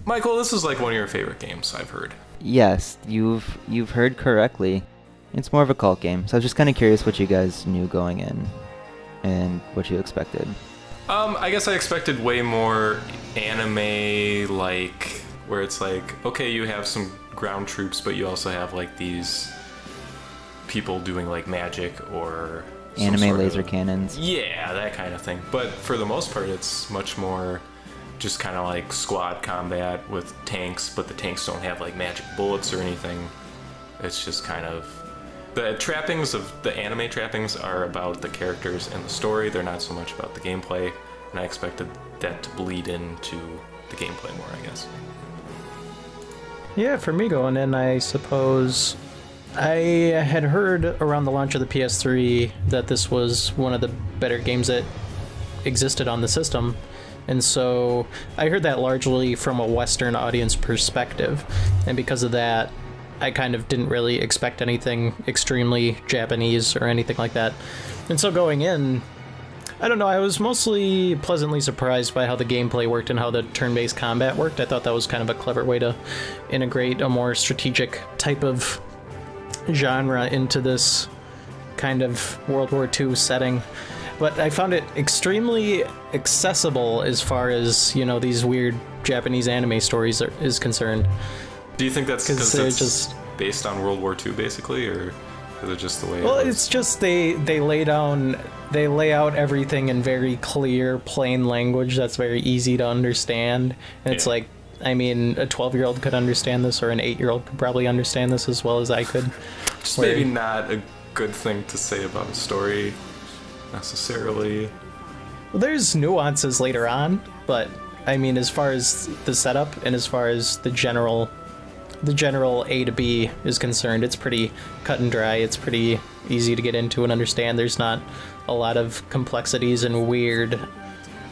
Michael, this is like one of your favorite games, I've heard. Yes, you've heard correctly. It's more of a cult game, so I was just kind of curious what you guys knew going in and what you expected. I guess I expected way more anime, like, where it's like, okay, you have some ground troops, but you also have like these people doing like magic or Anime laser cannons. Yeah, that kind of thing. But for the most part, it's much more just kind of like squad combat with tanks, but the tanks don't have like magic bullets or anything. It's just kind of... The trappings of the anime trappings are about the characters and the story. They're not so much about the gameplay, and I expected that to bleed into the gameplay more, I guess. Yeah, for me going in, I suppose I had heard around the launch of the PS3 that this was one of the better games that existed on the system. And so I heard that largely from a Western audience perspective. And because of that, I kind of didn't really expect anything extremely Japanese or anything like that. And so going in, I don't know, I was mostly pleasantly surprised by how the gameplay worked and how the turn-based combat worked. I thought that was kind of a clever way to integrate a more strategic type of genre into this kind of World War II setting. But I found it extremely accessible as far as, you know, these weird Japanese anime stories is concerned. Do you think that's because it's just based on World War II, basically, or is it just the way? Well, it was? it's just they lay out everything in very clear, plain language that's very easy to understand. And it's like, I mean, a 12-year-old could understand this, or an 8-year-old could probably understand this as well as I could. Just maybe not a good thing to say about a story, necessarily. Well, there's nuances later on, but I mean, as far as the setup and as far as the general A to B is concerned, it's pretty cut and dry. It's pretty easy to get into and understand. There's not a lot of complexities and weird,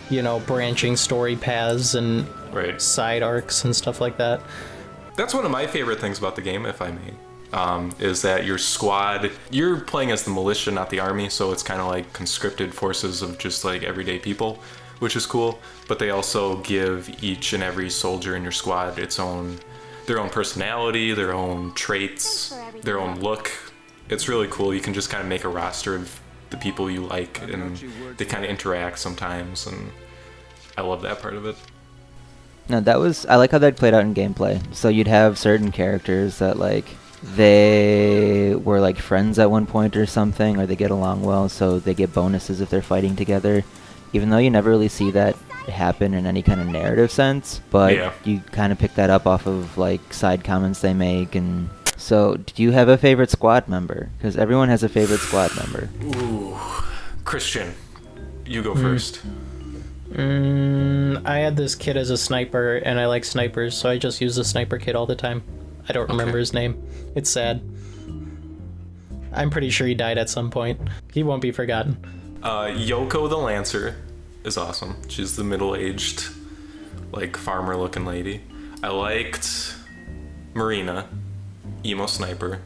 you know, branching story paths and side arcs and stuff like that. That's one of my favorite things about the game, if I may, is that your squad, you're playing as the militia, not the army, so it's kind of like conscripted forces of just like everyday people, which is cool. But they also give each and every soldier in your squad their own personality, their own traits, their own look. It's really cool. You can just kind of make a roster of the people you like, and they kind of interact sometimes, and I love that part of it. No, I like how that played out in gameplay. So you'd have certain characters that, like, they were like friends at one point or something, or they get along well, so they get bonuses if they're fighting together, even though you never really see that happen in any kind of narrative sense, but you kind of pick that up off of like side comments they make. And so do you have a favorite squad member? Because everyone has a favorite squad member. Ooh, Christian, you go first. I had this kid as a sniper, and I like snipers, so I just use the sniper kid all the time. I don't remember his name. It's sad. I'm pretty sure he died at some point. He won't be forgotten. Yoko the Lancer is awesome. She's the middle-aged, like, farmer-looking lady. I liked Marina, emo sniper.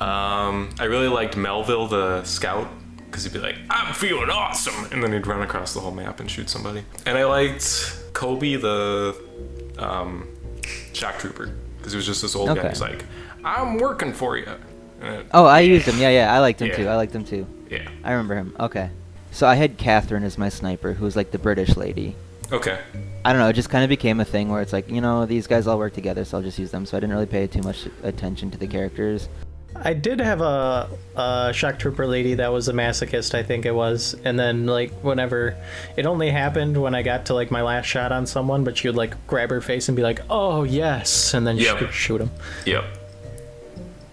I really liked Melville the scout, because he'd be like, I'm feeling awesome, and then he'd run across the whole map and shoot somebody. And I liked Kobe the shock trooper, because he was just this old guy. He's like, I'm working for you. I used him. Yeah, I liked him too. I liked him too. Yeah. I remember him. Okay. So I had Catherine as my sniper, who was like the British lady. Okay. I don't know, it just kind of became a thing where it's like, you know, these guys all work together, so I'll just use them. So I didn't really pay too much attention to the characters. I did have a shock trooper lady that was a masochist, I think it was. And then, like, whenever... It only happened when I got to, like, my last shot on someone, but she would, like, grab her face and be like, oh, yes, and then she could shoot him. Yep.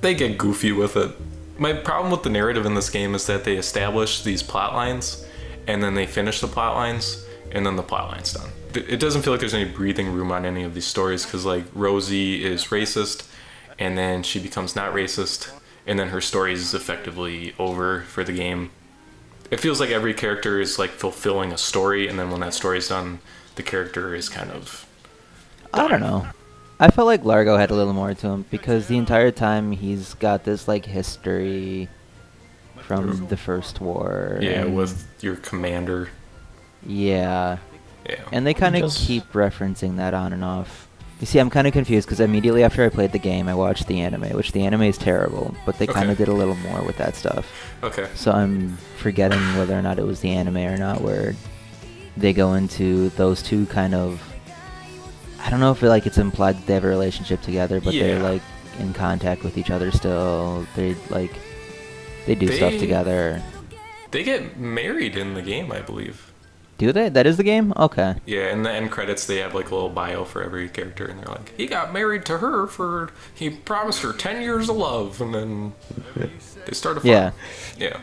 They get goofy with it. My problem with the narrative in this game is that they establish these plot lines, and then they finish the plot lines, and then the plot line's done. It doesn't feel like there's any breathing room on any of these stories, because, like, Rosie is racist, and then she becomes not racist, and then her story is effectively over for the game. It feels like every character is, like, fulfilling a story, and then when that story's done, the character is kind of done. I don't know. I felt like Largo had a little more to him, because the entire time he's got this, like, history from the First War. Yeah, with your commander. Yeah. Yeah. And they kind of keep referencing that on and off. You see, I'm kind of confused because immediately after I played the game, I watched the anime, which the anime is terrible, but they kind of Okay. did a little more with that stuff. Okay. So I'm forgetting whether or not it was the anime or not, where they go into those two kind of. I don't know if it's implied that they have a relationship together, but they're Yeah. like in contact with each other still. They do stuff They- together. They get married in the game, I believe. Do they? That is the game? Okay. Yeah, in the end credits, they have like a little bio for every character, and they're like, he got married to her he promised her 10 years of love, and then they start a fight. Yeah. Yeah.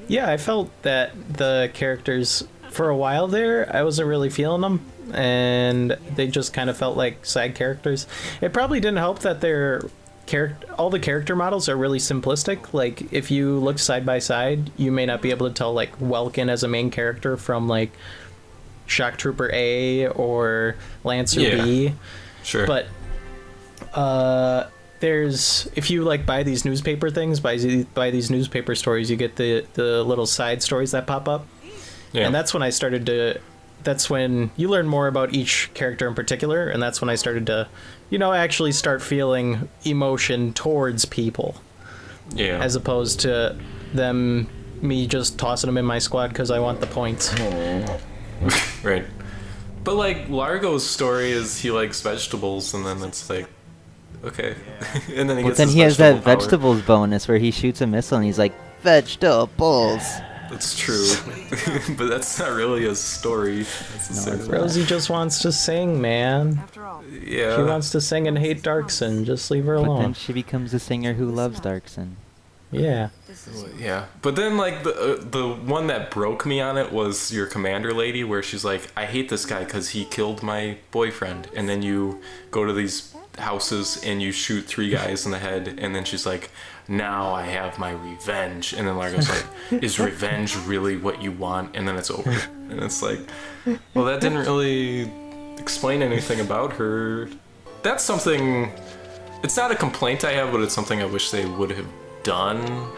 Yeah, I felt that the characters, for a while there, I wasn't really feeling them, and they just kind of felt like side characters. It probably didn't help that all the character models are really simplistic. Like, if you look side by side, you may not be able to tell, like, Welkin as a main character from, like, Shock Trooper A or Lancer Yeah. B. Sure. But there's, if you like buy these newspaper things, buy these newspaper stories, you get the little side stories that pop up. yeah. And that's when you learn more about each character in particular, and that's when I started to, actually start feeling emotion towards people, yeah. as opposed to me just tossing them in my squad because I want the points. Right. But like Largo's story is he likes vegetables, and then it's like, okay. And then he But gets then his he has that vegetable power. vegetables bonus where he shoots a missile and he's like, vegetables. That's true. But that's not really a story necessarily. Rosie just wants to sing, man. Yeah. She wants to sing and hate Darkson. Just leave her But then alone. she becomes a singer who loves Darkson. Yeah. Yeah, but then like the one that broke me on it was your commander lady, where she's like, I hate this guy because he killed my boyfriend, and then you go to these houses and you shoot 3 guys in the head, and then she's like, now I have my revenge, and then Largo's like, is revenge really what you want? And then it's over, and it's like, well, that didn't really explain anything about her. That's something. It's not a complaint I have, but it's something I wish they would have done.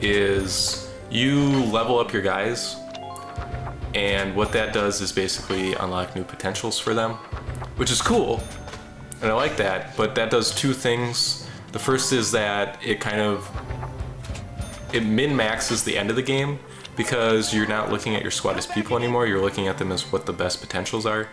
Is you level up your guys, and what that does is basically unlock new potentials for them, which is cool, and I like that. But that does 2 things. The first is that it min-maxes the end of the game, because you're not looking at your squad as people anymore. You're looking at them as what the best potentials are.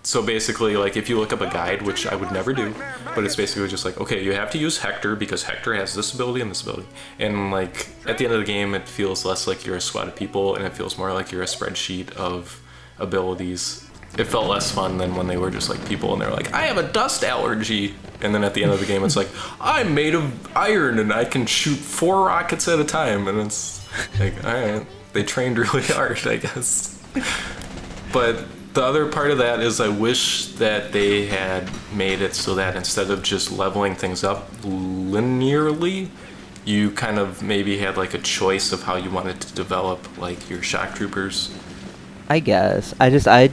So basically, like, if you look up a guide, which I would never do, but it's basically just like, okay, you have to use Hector because Hector has this ability and this ability. And, like, at the end of the game, it feels less like you're a squad of people, and it feels more like you're a spreadsheet of abilities. It felt less fun than when they were just, like, people, and they were like, I have a dust allergy. And then at the end of the game, it's like, I'm made of iron, and I can shoot 4 rockets at a time. And it's like, all right, they trained really hard, I guess. But the other part of that is I wish that they had made it so that instead of just leveling things up linearly, you kind of maybe had like a choice of how you wanted to develop like your shock troopers. I guess. I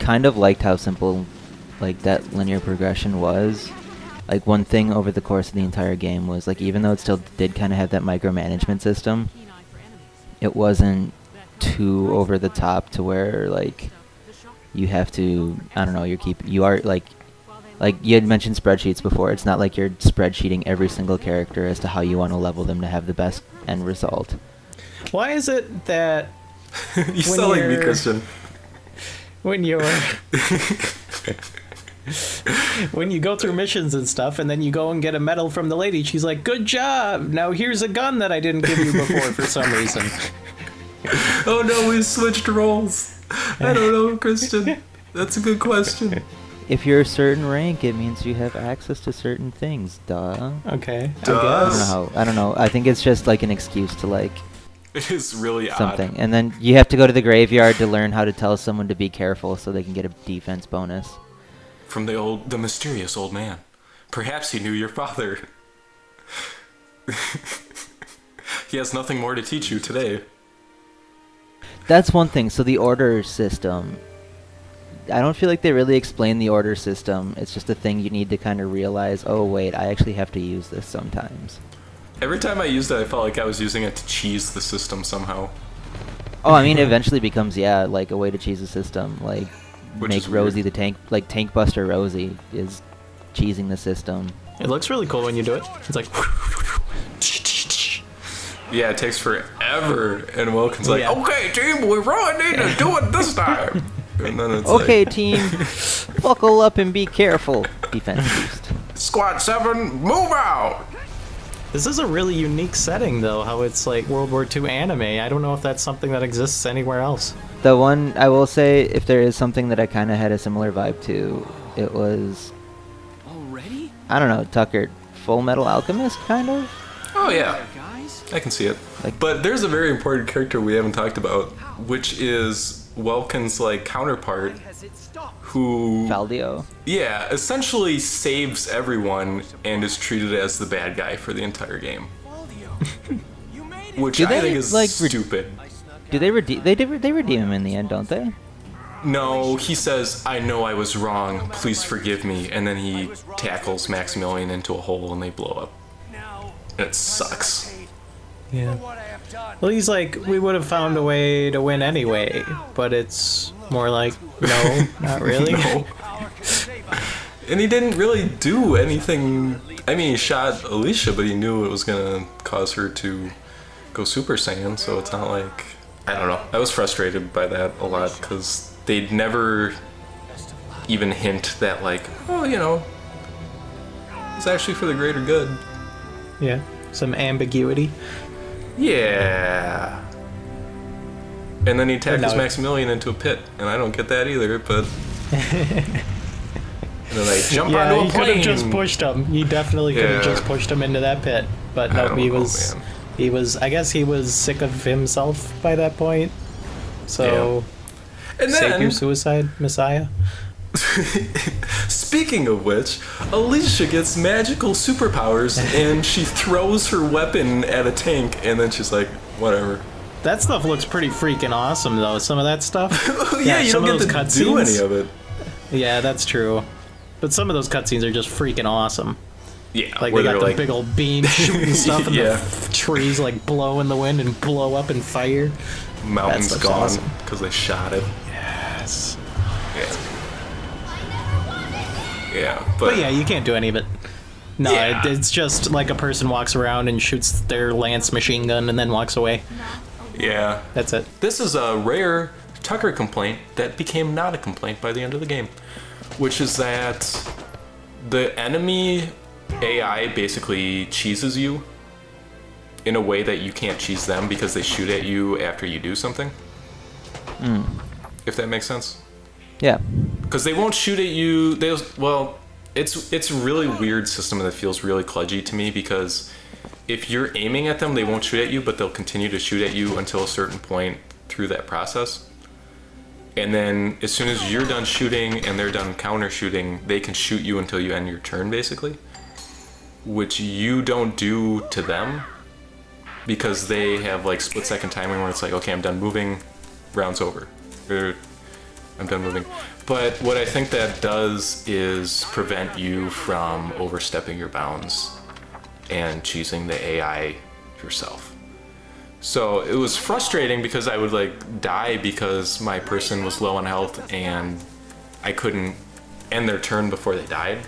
kind of liked how simple like that linear progression was. Like one thing over the course of the entire game was like, even though it still did kind of have that micromanagement system, it wasn't too over the top to where like you have to, I don't know, you are like you had mentioned spreadsheets before. It's not like you're spreadsheeting every single character as to how you want to level them to have the best end result. Why is it that You sound like me, Christian. when you go through missions and stuff, and then you go and get a medal from the lady, she's like, good job, now here's a gun that I didn't give you before for some reason. Oh no, we switched roles. I don't know, Christian. That's a good question. If you're a certain rank, it means you have access to certain things. Duh. Okay, Duh. I don't know. I think it's just like an excuse to like It is really something. odd. And then you have to go to the graveyard to learn how to tell someone to be careful so they can get a defense bonus. From the mysterious old man. Perhaps he knew your father. He has nothing more to teach you today. That's one thing. So the order system, I don't feel like they really explain the order system. It's just a thing you need to kind of realize, oh wait, I actually have to use this sometimes. Every time I used it, I felt like I was using it to cheese the system somehow. Oh, I mean, it eventually becomes, yeah, like a way to cheese the system. Like, Which make is weird. Rosie the tank, like Tank Buster Rosie is cheesing the system. It looks really cool when you do it. It's like. Yeah, it takes forever, and Wilkins like, Yeah. okay, team, we really need to do it this time. And then it's Okay, like, team, buckle up and be careful. Defense boost. Squad 7, move out. This is a really unique setting, though, how it's like World War II anime. I don't know if that's something that exists anywhere else. The one I will say, if there is something that I kind of had a similar vibe to, it was, Already? I don't know, Tucker, Full Metal Alchemist, kind of? Oh yeah, Guys? I can see it. Like- But there's a very important character we haven't talked about, which is Welkin's like counterpart, who Valdio. yeah, essentially saves everyone and is treated as the bad guy for the entire game, which Do I they, think is like, stupid. Do they redeem? They redeem him in the end, don't they? No, he says, I know I was wrong, please forgive me, and then he tackles Maximilian into a hole and they blow up. And it sucks. Yeah. Well, he's like, we would have found a way to win anyway, but it's more like, no, not really. No. And he didn't really do anything. I mean, he shot Alicia, but he knew it was gonna cause her to go Super Saiyan, so it's not like... I don't know. I was frustrated by that a lot, because they'd never even hint that, like, oh, you know, it's actually for the greater good. Yeah, some ambiguity. Yeah. And then he tackles no. Maximilian into a pit, and I don't get that either, but... and then they jump Yeah, onto a he plane. could have just pushed him. He definitely could have Yeah. just pushed him into that pit. But I no, don't he know, was... man. He was... I guess he was sick of himself by that point. So... And Save then, your suicide, Messiah. speaking of which, Alicia gets magical superpowers, and she throws her weapon at a tank, and then she's like, whatever. That stuff looks pretty freaking awesome, though. Some of that stuff. Yeah, you some don't of get those to do cutscenes- any of it. Yeah, that's true. But some of those cutscenes are just freaking awesome. Yeah, Like, where they got they're the like, big old beams shooting stuff, and Yeah. the trees, like, blow in the wind and blow up in fire. mountain's stuff's gone awesome. because they shot it. Yes. Yeah. Yeah, But yeah, you can't do any of it. No, Yeah. it's just like a person walks around and shoots their lance machine gun and then walks away. yeah. That's it. This is a rare Tucker complaint that became not a complaint by the end of the game, which is that the enemy AI basically cheeses you in a way that you can't cheese them because they shoot at you after you do something. If that makes sense. Yeah. Because they won't shoot at you. It's a really weird system that feels really kludgy to me, because if you're aiming at them, they won't shoot at you, but they'll continue to shoot at you until a certain point through that process. And then as soon as you're done shooting and they're done counter shooting, they can shoot you until you end your turn, basically. Which you don't do to them, because they have like split second timing where it's like, okay, I'm done moving, round's over. Or, I'm done moving. But what I think that does is prevent you from overstepping your bounds and cheesing the AI yourself. So it was frustrating because I would like die because my person was low on health and I couldn't end their turn before they died.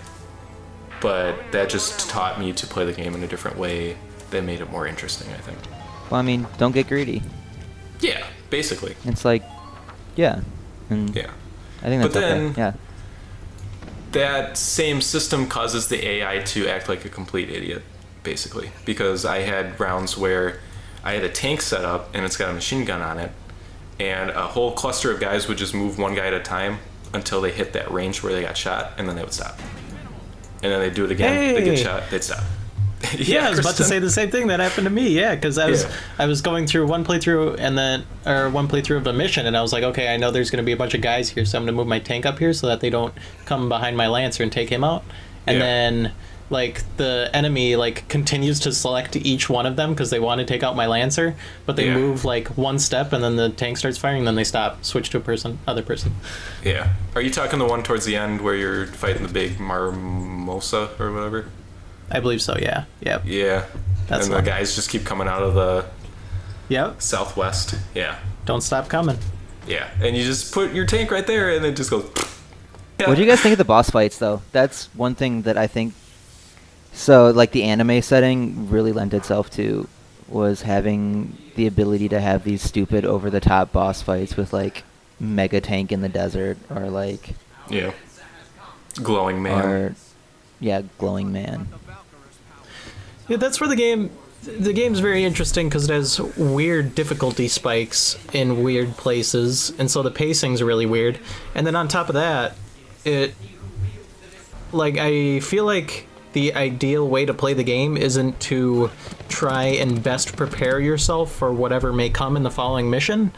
But that just taught me to play the game in a different way that made it more interesting, I think. Well, I mean, don't get greedy. Yeah, basically. It's like, yeah. And Yeah. I think that's But okay. then- Yeah. That same system causes the AI to act like a complete idiot, basically. Because I had rounds where I had a tank set up and it's got a machine gun on it, and a whole cluster of guys would just move one guy at a time until they hit that range where they got shot, and then they would stop. And then they'd do it again, they'd get Hey. shot, they'd stop. Yeah, I was about to Kristen. say the same thing that happened to me. Yeah, because Yeah. I was going through one playthrough one playthrough of a mission, and I was like, okay, I know there's going to be a bunch of guys here, so I'm going to move my tank up here so that they don't come behind my lancer and take him out. And Yeah. then like the enemy like continues to select each one of them because they want to take out my lancer, but they Yeah. move like one step, and then the tank starts firing, and then they stop, switch to other person. Yeah. Are you talking the one towards the end where you're fighting the big Marmosa or whatever? I believe so. Yeah. Yep. Yeah. That's and the one. guys just keep coming out of the Yep. southwest. Yeah. Don't stop coming. Yeah, and you just put your tank right there, and it just goes. What do you guys think of the boss fights, though? That's one thing that I think. So, like, the anime setting really lent itself to was having the ability to have these stupid over-the-top boss fights with, like, mega tank in the desert, or, like... Yeah. Glowing man. Or, yeah, glowing man. Yeah, that's where the game's very interesting because it has weird difficulty spikes in weird places, and so the pacing's really weird. And then on top of that, I feel like the ideal way to play the game isn't to try and best prepare yourself for whatever may come in the following mission.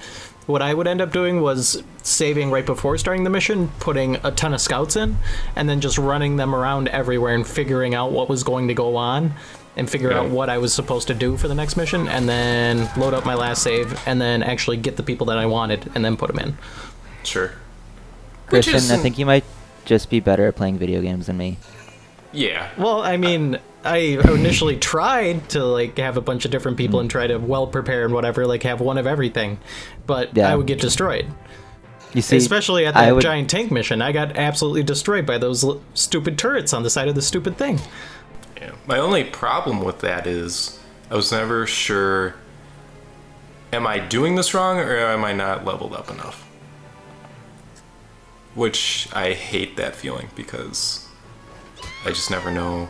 What I would end up doing was saving right before starting the mission, putting a ton of scouts in, and then just running them around everywhere and figuring out what was going to go on and figure out what I was supposed to do for the next mission, and then load up my last save, and then actually get the people that I wanted, and then put them in. Sure. Christian, I think you might just be better at playing video games than me. Yeah. Well, I mean, I initially tried to like have a bunch of different people and try to well prepare and whatever, like have one of everything, but I would get destroyed. You see, especially at that giant tank mission, I got absolutely destroyed by those stupid turrets on the side of the stupid thing. Yeah. My only problem with that is I was never sure, am I doing this wrong or am I not leveled up enough? Which I hate that feeling because I just never know.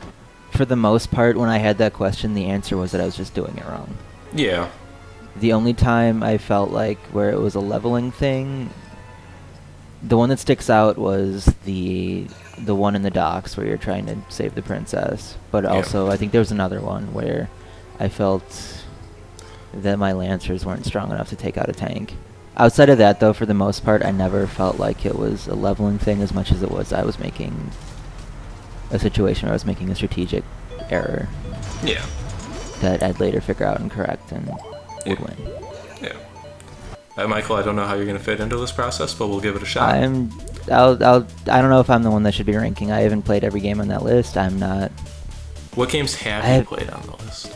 For the most part, when I had that question, the answer was that I was just doing it wrong. Yeah. The only time I felt like where it was a leveling thing, the one that sticks out was the one in the docks where you're trying to save the princess. But also, I think there was another one where I felt that my lancers weren't strong enough to take out a tank. Outside of that, though, for the most part, I never felt like it was a leveling thing as much as it was I was making a situation where I was making a strategic error. Yeah. That I'd later figure out and correct and would win. Yeah. Michael, I don't know how you're going to fit into this process, but we'll give it a shot. I don't know if I'm the one that should be ranking. I haven't played every game on that list. I'm not. What games have you played on the list?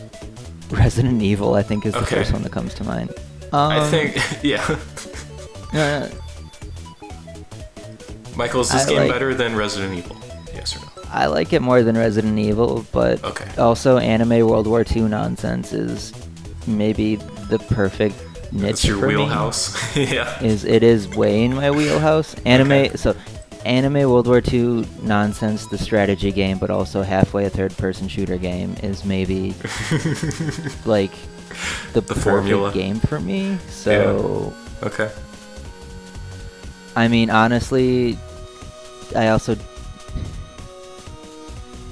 Resident Evil, I think, is the first one that comes to mind. I think, yeah. Michael, is this game better than Resident Evil? Yes or no? I like it more than Resident Evil, but also anime World War II nonsense is maybe the perfect niche It's your for wheelhouse. me. Yeah. It is way in my wheelhouse. Anime World War II nonsense, the strategy game, but also halfway a third-person shooter game is maybe like the perfect formula game for me. So okay. I mean, honestly, I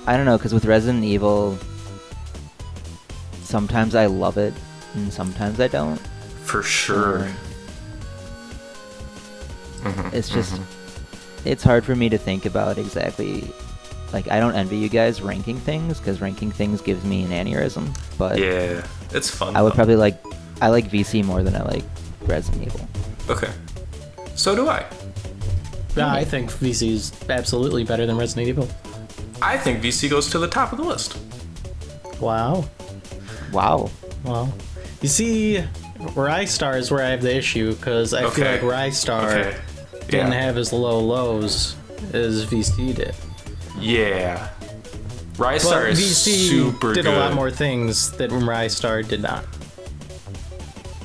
don't know, because with Resident Evil, sometimes I love it and sometimes I don't. For sure. It's just, it's hard for me to think about exactly. Like, I don't envy you guys ranking things, because ranking things gives me an aneurysm, but yeah, it's fun. I would probably I like VC more than I like Resident Evil. Okay. So do I. Yeah, I think VC is absolutely better than Resident Evil. I think VC goes to the top of the list. Wow. Wow. Well, you see, Rystar is where I have the issue, because I feel like Rystar didn't have as low lows as VC did. Yeah. Rystar is VC super did good. a lot more things that Rystar did not.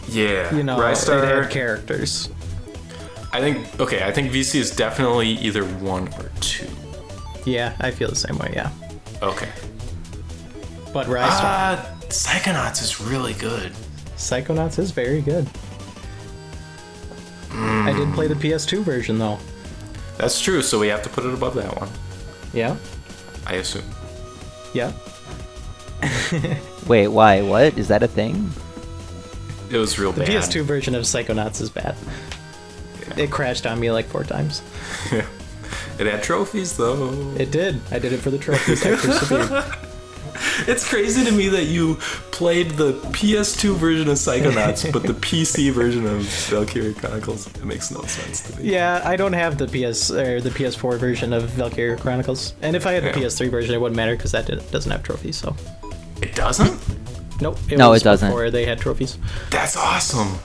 Yeah. You know, Rystar it had characters. I think VC is definitely either 1 or 2. Yeah, I feel the same way, yeah. Okay. But Rystar... Psychonauts is really good. Psychonauts is very good. I did play the PS2 version, though. That's true, so we have to put it above that one. Yeah? I assume. Yeah. Wait, why? What? Is that a thing? It was real bad. The PS2 version of Psychonauts is bad. Yeah. It crashed on me like 4 times. It had trophies, though. It did. I did it for the trophies. I persevered. It's crazy to me that you played the PS2 version of Psychonauts, but the PC version of Valkyria Chronicles. It makes no sense to me. Yeah, I don't have the PS4 version of Valkyria Chronicles. And if I had the PS3 version, it wouldn't matter because that doesn't have trophies, so... It doesn't? Nope. No, it doesn't. Before they had trophies. That's awesome.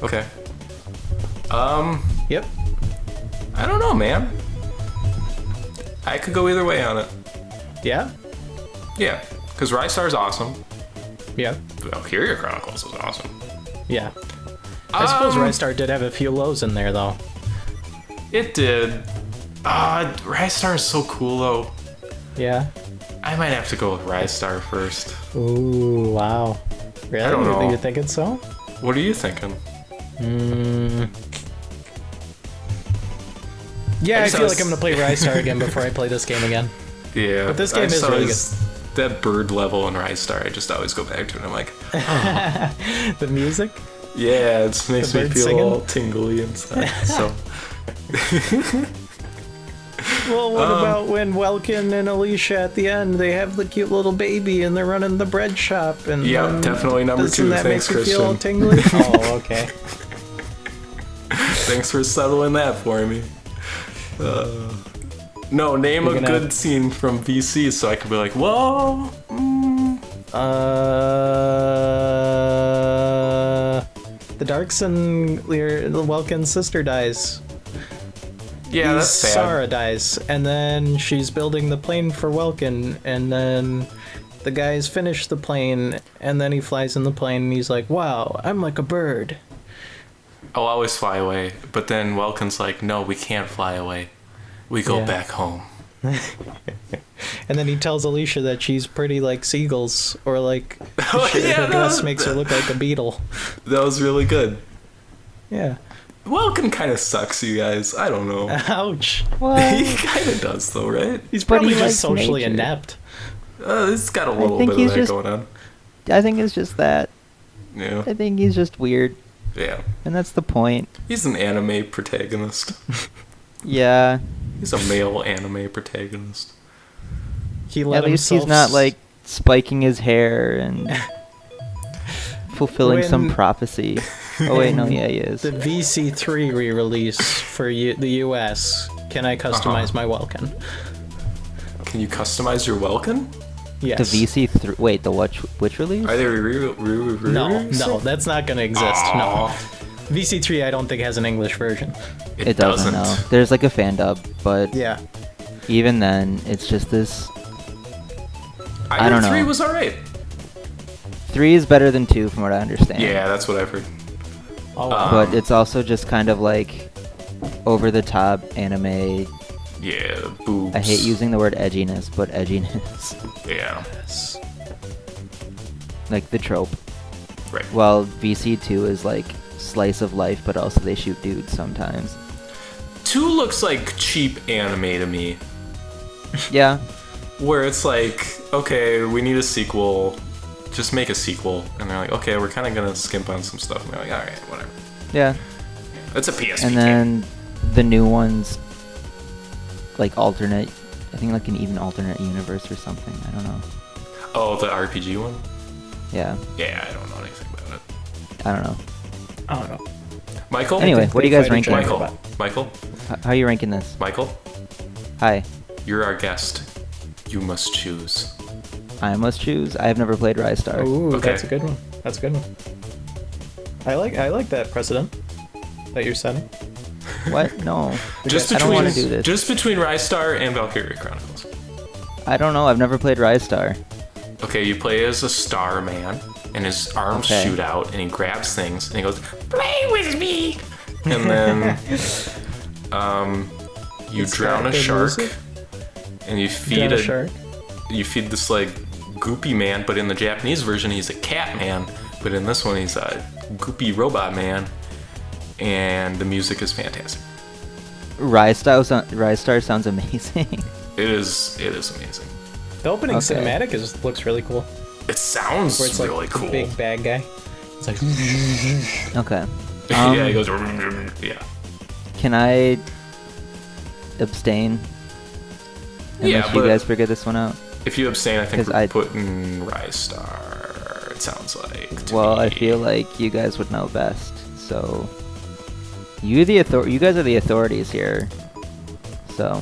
Okay. Yep. I don't know, man. I could go either way on it. Yeah? Yeah, because Rystar is awesome. Yeah. Valkyria Chronicles is awesome. Yeah. I suppose Rystar did have a few lows in there, though. It did. Rystar is so cool, though. Yeah. I might have to go with Rystar first. Ooh, wow. Really? I don't know. You're thinking so? What are you thinking? Yeah, I just feel always- like I'm going to play Rystar again before I play this game again. Yeah. But this game is really good. That bird level in Rystar, I just always go back to it and I'm like, The music? yeah, it makes The me bird feel singing? all tingly inside. So, Well, what about when Welkin and Alicia at the end, they have the cute little baby and they're running the bread shop? And yeah, then definitely number doesn't 2. that Thanks, make you feel all Christian. tingly? Oh, okay. Thanks for settling that for me. No, name You're a gonna- good scene from VC so I could be like, whoa. The Darkson, the Welkin's sister dies. Yeah, that's sad. Sarah dies, and then she's building the plane for Welkin, and then the guys finish the plane, and then he flies in the plane, and he's like, "Wow, I'm like a bird." I'll always fly away. But then Welkin's like, no, we can't fly away. We go Yeah. back home. And then he tells Alicia that she's pretty like seagulls, or like Oh, her yeah, dress that- makes her look like a beetle. That was really good. Yeah. Welkin kind of sucks, you guys. I don't know. Ouch. He kind of does, though, right? He's But probably he just likes socially nature. inept. It's got a little think bit of he's that just- going on. I think it's just that. Yeah. I think he's just weird, Yeah. and that's the point. He's an anime protagonist. Yeah. He's a male anime protagonist. He let At least himself he's not like spiking his hair and fulfilling some When- prophecy. Oh wait, no, yeah, he is. the VC3 re-release for the US. Can I customize my Welkin? Can you customize your Welkin? Yes. The VC3. Wait, the which release? Are they No, that's not gonna exist. No. VC3 I don't think has an English version. It doesn't. No, there's like a fan dub, but Yeah. even then, it's just this. I I don't heard 3 know. was alright. 3 is better than 2, from what I understand. Yeah, that's what I've heard. Oh, wow. But it's also just kind of like over the top anime. Yeah, boobs. I hate using the word edginess, but edginess. Yeah, Like the trope. right. While VC2 is like slice of life, but also they shoot dudes sometimes. 2 looks like cheap anime to me. Yeah. Where it's like, okay, we need a sequel. Just make a sequel. And they're like, okay, we're kind of going to skimp on some stuff. And they're like, alright, whatever. Yeah. It's a PSP And game. then the new ones, like alternate, I think like an even alternate universe or something. I don't know. Oh, the RPG one? Yeah. Yeah, I don't know anything about it. I don't know. I don't know. Michael? Anyway, what are you guys Fighter ranking? Giant Michael? Robot. Michael? How are you ranking this? Michael? Hi. You're our guest. You must choose. I must choose. I have never played Rystar. Ooh, Okay. that's a good one. That's a good one. I like that precedent that you're setting. What? No. Just I don't between, wanna do this. Just between Rystar and Valkyria Chronicles. I don't know. I've never played Rystar. Okay, you play as a star man, and his arms Okay. shoot out, and he grabs things, and he goes, "Play with me!" And then, you It's drown got a good shark, music. and you feed Drown a shark. you feed this like goopy man, but in the Japanese version he's a cat man, but in this one he's a goopy robot man, and the music is fantastic. Rystar sounds amazing. It is amazing. The opening Okay. cinematic looks really cool. It sounds Where it's like really the cool. big bad guy. It's like Okay. Yeah, he goes. Yeah. Can I abstain? And Yeah, let you but- guys figure this one out. If you abstain, I think 'Cause we're I- putting Rystar. It sounds like. to Well, I me. feel like you guys would know best. So you guys are the authorities here. So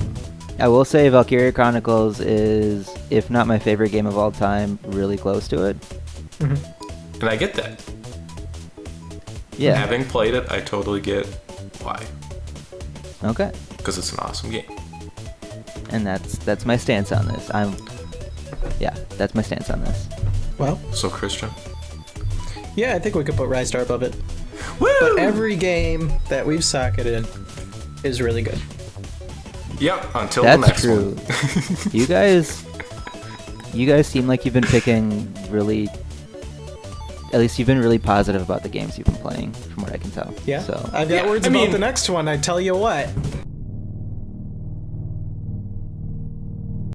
I will say Valkyria Chronicles is, if not my favorite game of all time, really close to it. And I get that. Yeah. Having played it, I totally get why. Okay. Because it's an awesome game. And that's my stance on this. That's my stance on this. Well, So, Christian? yeah, I think we could put Rise Star above it. Woo! But every game that we've socketed is really good. Yep, until That's the next true. one. You guys seem like you've been picking really. At least you've been really positive about the games you've been playing, from what I can tell. Yeah. So I've got Yeah, words I about mean- the next one. I tell you what.